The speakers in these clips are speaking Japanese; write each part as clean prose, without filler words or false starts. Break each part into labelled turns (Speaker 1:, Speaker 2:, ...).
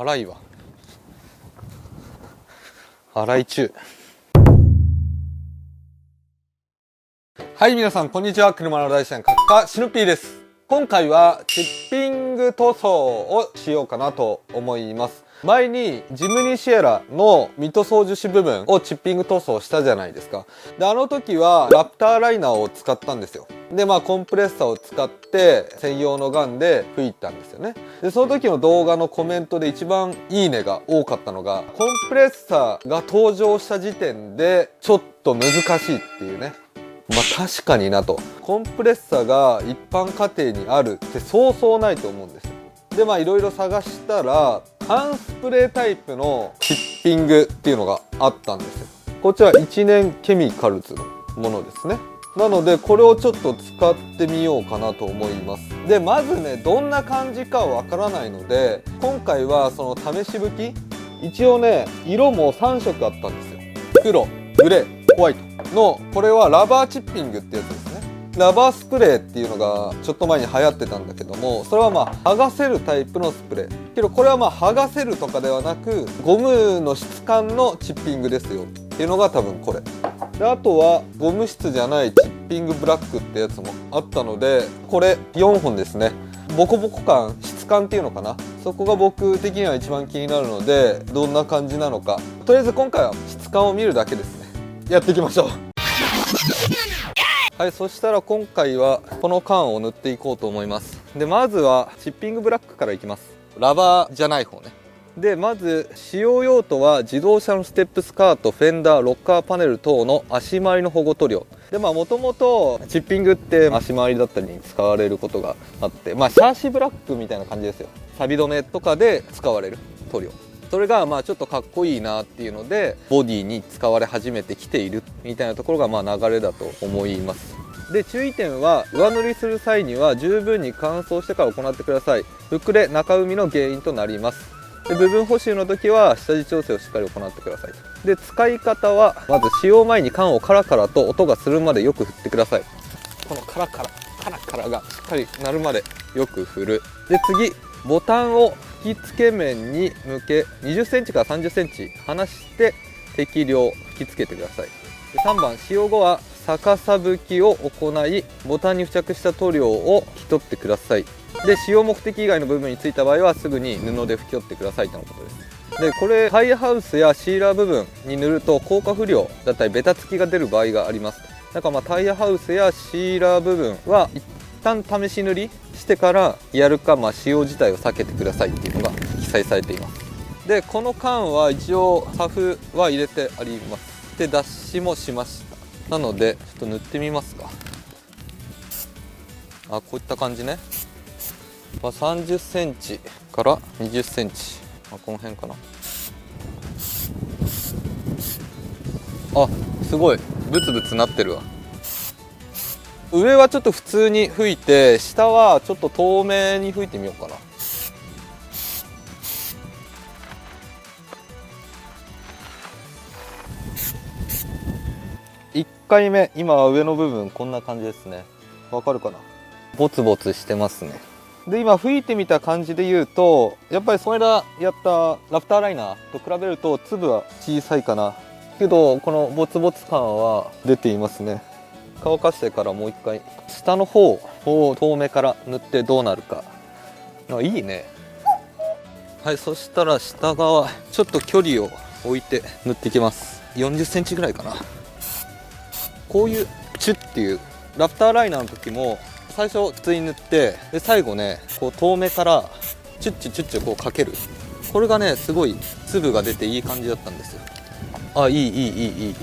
Speaker 1: 荒いわ。荒い中。はい、皆さんこんにちは。車の大自然閣下シヌピーです。今回はチッピング塗装をしようかなと思います。前にジムニーシエラのミッド操縦士部分をチッピング塗装したじゃないですか。で、あの時はラプターライナーを使ったんですよ。で、コンプレッサーを使って専用のガンで吹いたんですよね。で、その時の動画のコメントで一番いいねが多かったのが、コンプレッサーが登場した時点でちょっと難しいっていうね。確かになと。コンプレッサーが一般家庭にあるってそうそうないと思うんですよ。で、いろいろ探したら、缶スプレータイプのチッピングっていうのがあったんですよ。こちら一年ケミカルズのものですね。なのでこれをちょっと使ってみようかなと思います。で、まずね、どんな感じかわからないので、今回はその試し吹き、一応ね、色も3色あったんですよ。黒、グレー、ホワイトの、これはラバーチッピングってやつですね。ラバースプレーっていうのがちょっと前に流行ってたんだけども、それは剥がせるタイプのスプレーけど、これは剥がせるとかではなく、ゴムの質感のチッピングですよっていうのが多分これで、あとはゴム質じゃないチッピングブラックってやつもあったので、これ4本ですね。ボコボコ感、質感っていうのかな、そこが僕的には一番気になるので、どんな感じなのか、とりあえず今回は質感を見るだけですね。やっていきましょう。はい、そしたら今回はこの缶を塗っていこうと思います。で、まずはチッピングブラックからいきます。ラバーじゃない方ね。で、まず使用用途は自動車のステップスカート、フェンダー、ロッカーパネル等の足回りの保護塗料で、もともとチッピングって足回りだったりに使われることがあって、シャーシブラックみたいな感じですよ。錆止めとかで使われる塗料、それがちょっとかっこいいなっていうのでボディに使われ始めてきているみたいなところが流れだと思います。で、注意点は、上塗りする際には十分に乾燥してから行ってください。膨れ中海の原因となります。で、部分補修の時は下地調整をしっかり行ってください。で、使い方はまず使用前に缶をカラカラと音がするまでよく振ってください。このカラカラがしっかり鳴るまでよく振る。で、次ボタンを吹き付け面に向け20センチから30センチ離して適量吹き付けてください。で、3番、使用後は逆さ吹きを行い、ボタンに付着した塗料を拭き取ってください。で、使用目的以外の部分についた場合はすぐに布で拭き取ってくださいとのことです。で、これタイヤハウスやシーラー部分に塗ると硬化不良だったりベタつきが出る場合があります。だからタイヤハウスやシーラー部分は一旦試し塗りしてからやるか、使用自体を避けてくださいっていうのが記載されています。で、この缶は一応サフは入れてあります。で、脱脂もしました。なのでちょっと塗ってみますか。こういった感じね。30センチから20センチ、この辺かな。すごいブツブツなってるわ。上はちょっと普通に吹いて、下はちょっと透明に吹いてみようかな。1回目、今は上の部分こんな感じですね。わかるかな。ボツボツしてますね。で、今吹いてみた感じで言うと、やっぱりその間やったラプターライナーと比べると粒は小さいかな。けどこのボツボツ感は出ていますね。乾かしてからもう一回下の方を遠目から塗ってどうなるか。いいね。はい、そしたら下側ちょっと距離を置いて塗っていきます。40センチぐらいかな。こういうチュッっていうラプターライナーの時も最初普通に塗って、で最後ね、こう遠目からチュッチュチュッチュこうかける。これがね、すごい粒が出ていい感じだったんですよ。いい。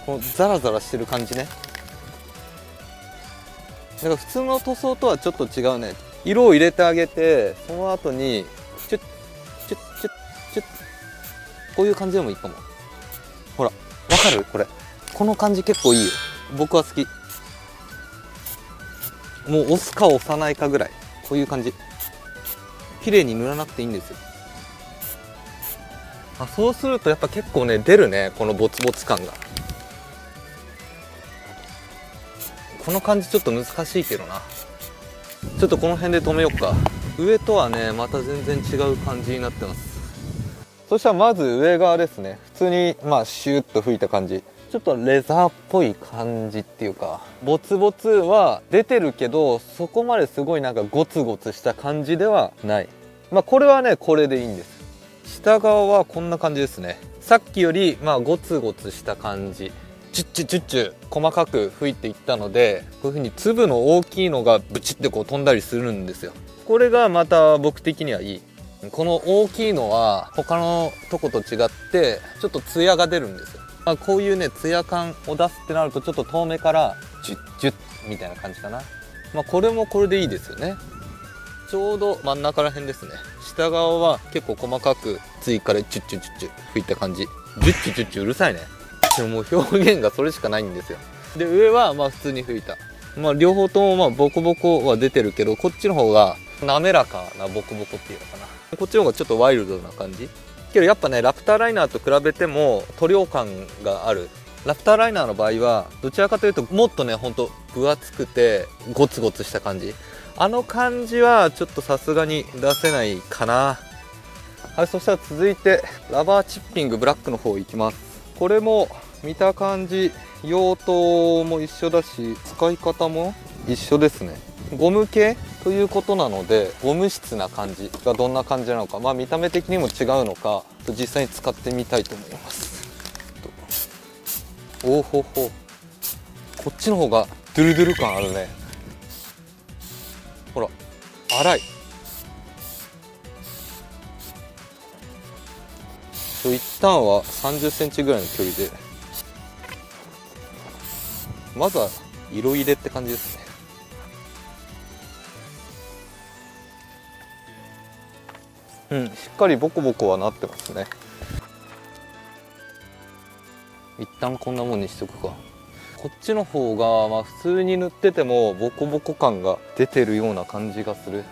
Speaker 1: このザラザラしてる感じね。だから普通の塗装とはちょっと違うね。色を入れてあげて、その後にチュッチュッチュッチュッ、こういう感じでもいいかも。ほら、わかる？これこの感じ結構いいよ。僕は好き。もう押すか押さないかぐらい、こういう感じ。綺麗に塗らなくていいんですよ。そうするとやっぱ結構ね、出るね、このボツボツ感が。この感じちょっと難しいけどな。ちょっとこの辺で止めようか。上とはねまた全然違う感じになってます。そしたらまず上側ですね。普通にシューッと吹いた感じ、ちょっとレザーっぽい感じっていうか、ボツボツは出てるけどそこまですごいなんかゴツゴツした感じではない。これはねこれでいいんです。下側はこんな感じですね。さっきよりゴツゴツした感じ、チュッチュチュッチュ細かく吹いていったので、こういう風に粒の大きいのがブチッてこう飛んだりするんですよ。これがまた僕的にはいい。この大きいのは他のとこと違ってちょっとツヤが出るんですよ。こういうねツヤ感を出すってなるとちょっと遠目からジュッジュッみたいな感じかな。これもこれでいいですよね。ちょうど真ん中ら辺ですね。下側は結構細かく追加でチュッチュチュッチュ吹いた感じ。ジュッチュチュッチュうるさいね。でももう表現がそれしかないんですよ。で上は普通に吹いた。両方ともボコボコは出てるけど、こっちの方が滑らかなボコボコっていうのかな。こっちの方がちょっとワイルドな感じけど、やっぱねラプターライナーと比べても塗料感がある。ラプターライナーの場合はどちらかというともっとねほんと分厚くてゴツゴツした感じ、あの感じはちょっとさすがに出せないかな。はい、そしたら続いてラバーチッピングブラックの方いきます。これも見た感じ用途も一緒だし使い方も一緒ですね。ゴム系ということなのでゴム質な感じがどんな感じなのか、見た目的にも違うのか実際に使ってみたいと思います。おほほ、こっちの方がドゥルドゥル感あるね。ほら粗い。一旦は30センチぐらいの距離で、まずは色入れって感じですね。しっかりボコボコはなってますね。一旦こんなもんにしとくか。こっちの方が普通に塗っててもボコボコ感が出てるような感じがする。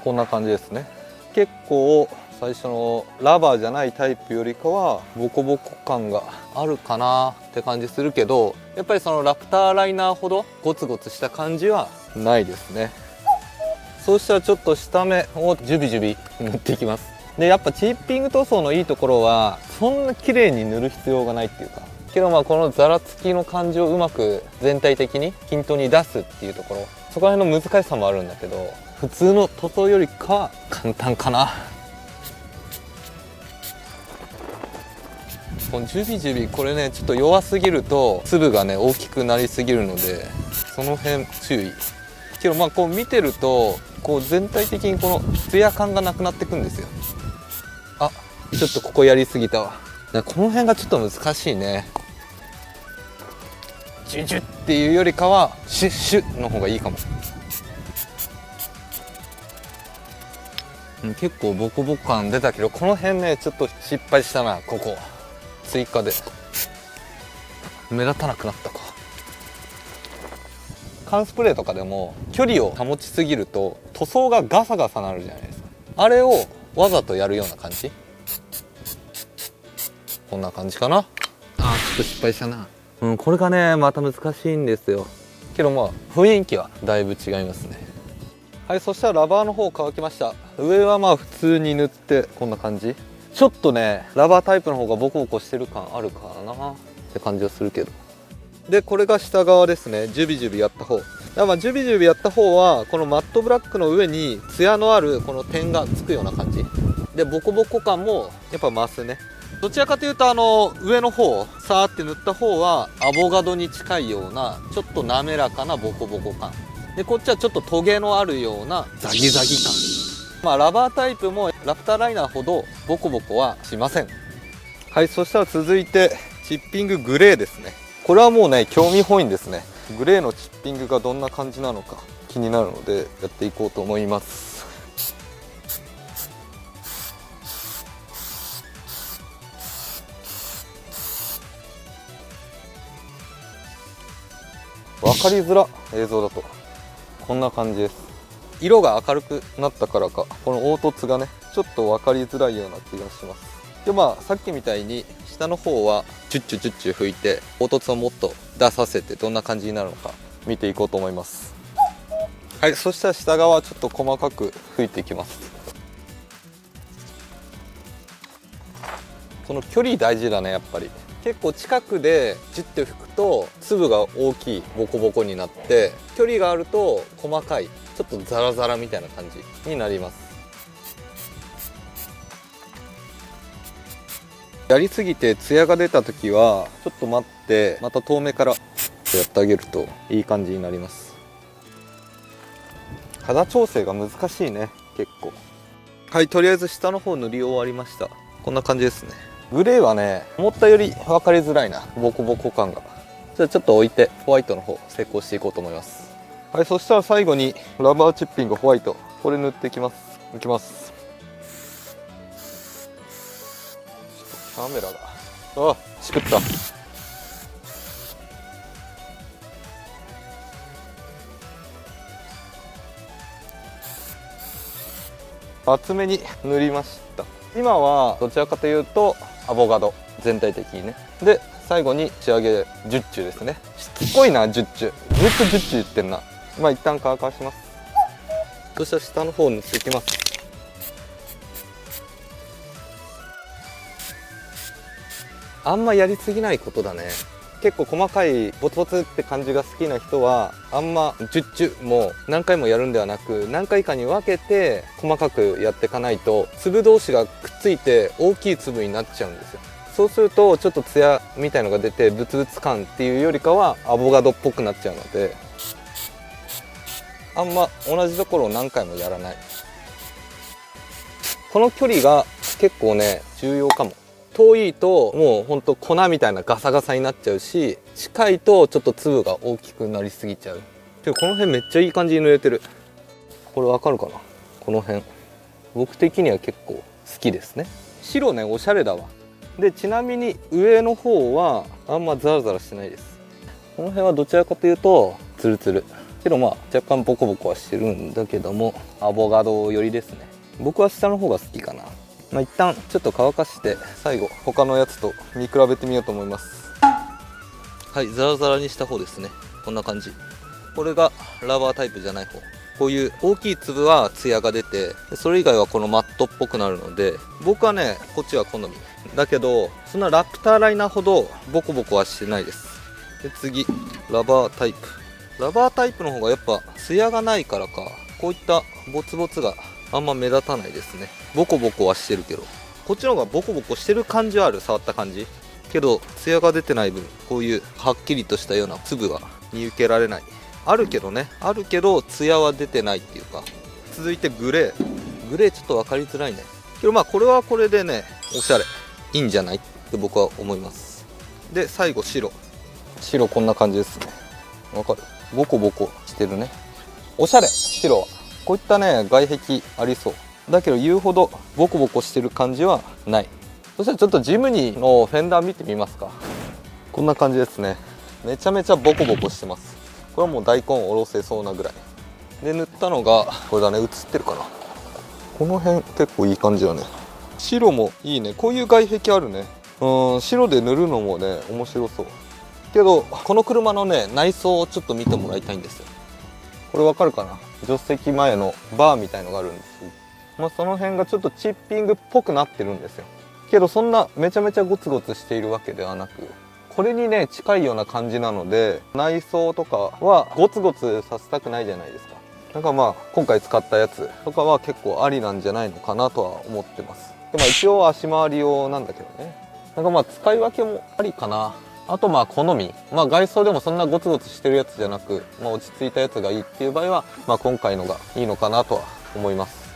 Speaker 1: こんな感じですね。結構最初のラバーじゃないタイプよりかはボコボコ感があるかなって感じするけど、やっぱりそのラプターライナーほどゴツゴツした感じはないですね。そうしたらちょっと下目をジュビジュビ塗っていきます。でやっぱチッピング塗装のいいところはそんな綺麗に塗る必要がないっていうか、けどこのザラつきの感じをうまく全体的に均等に出すっていうところ、そこら辺の難しさもあるんだけど、普通の塗装よりかは簡単かな。このジュビジュビこれねちょっと弱すぎると粒がね大きくなりすぎるのでその辺注意。けどこう見てるとこう全体的にこのツヤ感がなくなってくんですよ。あ、ちょっとここやりすぎたわ。この辺がちょっと難しいね。ジュジュっていうよりかはシュッシュの方がいいかも。結構ボコボコ感出たけど、この辺ねちょっと失敗したな。ここ追加で目立たなくなったか。缶スプレーとかでも距離を保ちすぎると塗装がガサガサなるじゃないですか。あれをわざとやるような感じ。こんな感じかな。ちょっと失敗したな。これがねまた難しいんですよ。けど雰囲気はだいぶ違いますね。はい、そしたらラバーの方乾きました。上は普通に塗ってこんな感じ。ちょっとねラバータイプの方がボコボコしてる感あるかなって感じはするけど。でこれが下側ですね。ジュビジュビやった方。ジュビジュビやった方はこのマットブラックの上にツヤのあるこの点がつくような感じで、ボコボコ感もやっぱ増すね。どちらかというと上の方さーって塗った方はアボガドに近いようなちょっと滑らかなボコボコ感で、こっちはちょっとトゲのあるようなザギザギ感。ラバータイプもラプターライナーほどボコボコはしません。はい、そしたら続いてチッピンググレーですね。これはもうね興味本位ですね。グレーのチッピングがどんな感じなのか気になるのでやっていこうと思います。分かりづら映像だとこんな感じです。色が明るくなったからかこの凹凸がねちょっと分かりづらいような気がします。でさっきみたいに下の方はチュッチュチュッチュ拭いて凹凸をもっと出させてどんな感じになるのか見ていこうと思います。はい、そしたら下側ちょっと細かく拭いていきます。この距離大事だね、やっぱり。結構近くでジュッて拭くと粒が大きいボコボコになって、距離があると細かいちょっとザラザラみたいな感じになります。やりすぎてツヤが出た時はちょっと待って、また遠目からやってあげるといい感じになります。肌調整が難しいね、結構。はい、とりあえず下の方塗り終わりました。こんな感じですね。グレーはね、思ったより分かりづらいな、ボコボコ感が。じゃあちょっと置いてホワイトの方成功していこうと思います。はい、そしたら最後にラバーチッピングホワイト、これ塗っていきます。いきます。カメラがしくった。厚めに塗りました。今はどちらかというとアボカド、全体的にね。で最後に仕上げジュッチュですね。しつこいな、ジュッチュ、ずっとジュッチュ言ってんな。まあ一旦乾かします。そしたら下の方を塗っていきます。あんまやりすぎないことだね。結構細かいボツボツって感じが好きな人はあんまジュッチュも何回もやるんではなく、何回かに分けて細かくやっていかないと粒同士がくっついて大きい粒になっちゃうんですよ。そうするとちょっとツヤみたいのが出てブツブツ感っていうよりかはアボカドっぽくなっちゃうので、あんま同じところを何回もやらない。この距離が結構ね重要かも。遠いともうほんと粉みたいなガサガサになっちゃうし、近いとちょっと粒が大きくなりすぎちゃう。でもこの辺めっちゃいい感じに塗れてる。これわかるかな、この辺僕的には結構好きですね。白ね、おしゃれだわ。でちなみに上の方はあんまザラザラしてないです。この辺はどちらかというとツルツルけど、まあ若干ボコボコはしてるんだけどもアボカド寄りですね。僕は下の方が好きかな。まあ一旦ちょっと乾かして最後他のやつと見比べてみようと思います。はい、ザラザラにした方ですね。こんな感じ。これがラバータイプじゃない方。こういう大きい粒はツヤが出て、それ以外はこのマットっぽくなるので、僕はねこっちは好みだけど、そんなラプターライナーほどボコボコはしてないです。で次ラバータイプ。ラバータイプの方がやっぱツヤがないからか、こういったボツボツがあんま目立たないですね。ボコボコはしてるけど、こっちの方がボコボコしてる感じはある、触った感じけどツヤが出てない分、こういうはっきりとしたような粒が見受けられない。あるけどね、あるけどツヤは出てないっていうか。続いてグレー。グレーちょっと分かりづらいね。けどまあこれはこれでねおしゃれ、いいんじゃないって僕は思います。で最後白。白こんな感じですね。わかる？ボコボコしてるね。おしゃれ、白はこういったね外壁ありそうだけど、言うほどボコボコしてる感じはない。そしたらちょっとジムニーのフェンダー見てみますか。こんな感じですね。めちゃめちゃボコボコしてます。これはもう大根おろせそうなぐらいで塗ったのがこれだね。映ってるかな、この辺結構いい感じだね。白もいいね。こういう外壁あるね。白で塗るのもね面白そうけど、この車のね内装をちょっと見てもらいたいんですよ。これわかるかな、助手席前のバーみたいのがあるんです。まあその辺がちょっとチッピングっぽくなってるんですよ。けどそんなめちゃめちゃゴツゴツしているわけではなく、これにね近いような感じなので、内装とかはゴツゴツさせたくないじゃないですか。なんかまあ今回使ったやつとかは結構ありなんじゃないのかなとは思ってます。でまあ一応足回り用なんだけどね。なんかまあ使い分けもありかな。あとまあ好み、まあ外装でもそんなゴツゴツしてるやつじゃなく、まあ落ち着いたやつがいいっていう場合は、まあ今回のがいいのかなとは思います。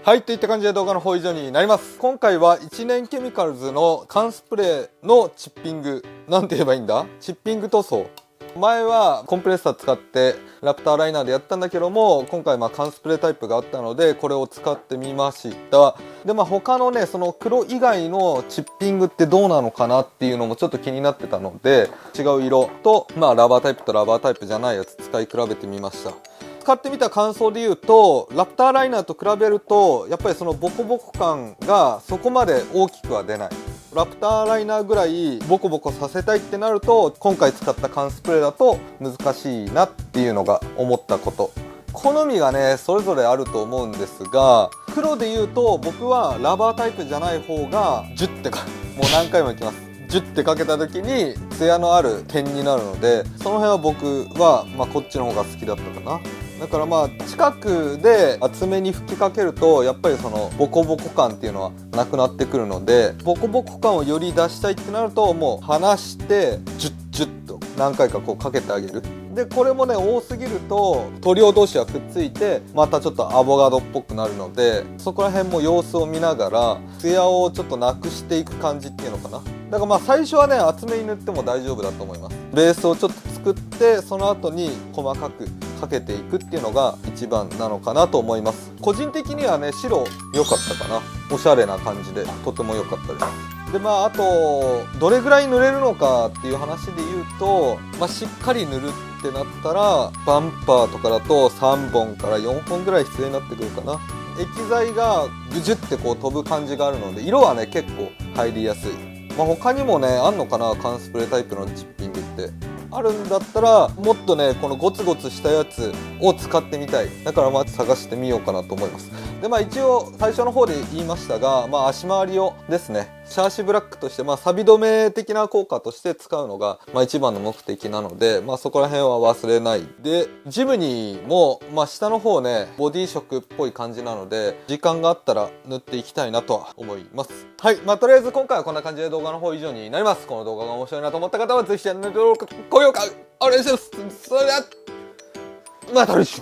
Speaker 1: はい、といった感じで動画の方以上になります。今回は一年ケミカルズの缶スプレーのチッピング、なんて言えばいいんだ、チッピング塗装。前はコンプレッサー使ってラプターライナーでやったんだけども、今回まあ缶スプレータイプがあったのでこれを使ってみました。でまあ他のねその黒以外のチッピングってどうなのかなっていうのもちょっと気になってたので、違う色とまあラバータイプとラバータイプじゃないやつ使い比べてみました。使ってみた感想で言うと、ラプターライナーと比べるとやっぱりそのボコボコ感がそこまで大きくは出ない。ラプターライナーぐらいボコボコさせたいってなると、今回使った缶スプレーだと難しいなっていうのが思ったこと。好みがねそれぞれあると思うんですが、黒で言うと僕はラバータイプじゃない方がジュッてかもう何回もいきます。ジュッてかけた時にツヤのある点になるので、その辺は僕はこっちの方が好きだったかな。だから近くで厚めに吹きかけるとやっぱりそのボコボコ感っていうのはなくなってくるので、ボコボコ感をより出したいってなるともう離してジュッジュッと何回かこうかけてあげる。でこれもね多すぎると塗料同士がくっついてまたちょっとアボカドっぽくなるので、そこら辺も様子を見ながらツヤをちょっとなくしていく感じっていうのかな。だから最初はね厚めに塗っても大丈夫だと思います。ベースをちょっと作ってその後に細かくかけていくっていうのが一番なのかなと思います。個人的にはね白良かったかな。おしゃれな感じでとても良かったです。であとどれぐらい塗れるのかっていう話で言うと、しっかり塗るってなったらバンパーとかだと3本から4本ぐらい必要になってくるかな。液剤がグジュってこう飛ぶ感じがあるので色はね結構入りやすい。他にもねあんのかな、缶スプレータイプのチッピングってあるんだったらもっとねこのゴツゴツしたやつを使ってみたい。だから探してみようかなと思います。で一応最初の方で言いましたが、足回り用ですね。シャーシブラックとして錆止め的な効果として使うのが一番の目的なので、そこら辺は忘れないで。ジムニーも下の方ねボディ色っぽい感じなので時間があったら塗っていきたいなとは思います。はい、とりあえず今回はこんな感じで動画の方以上になります。この動画が面白いなと思った方はぜひチャンネル登録高評価お願いします。それではまた来週。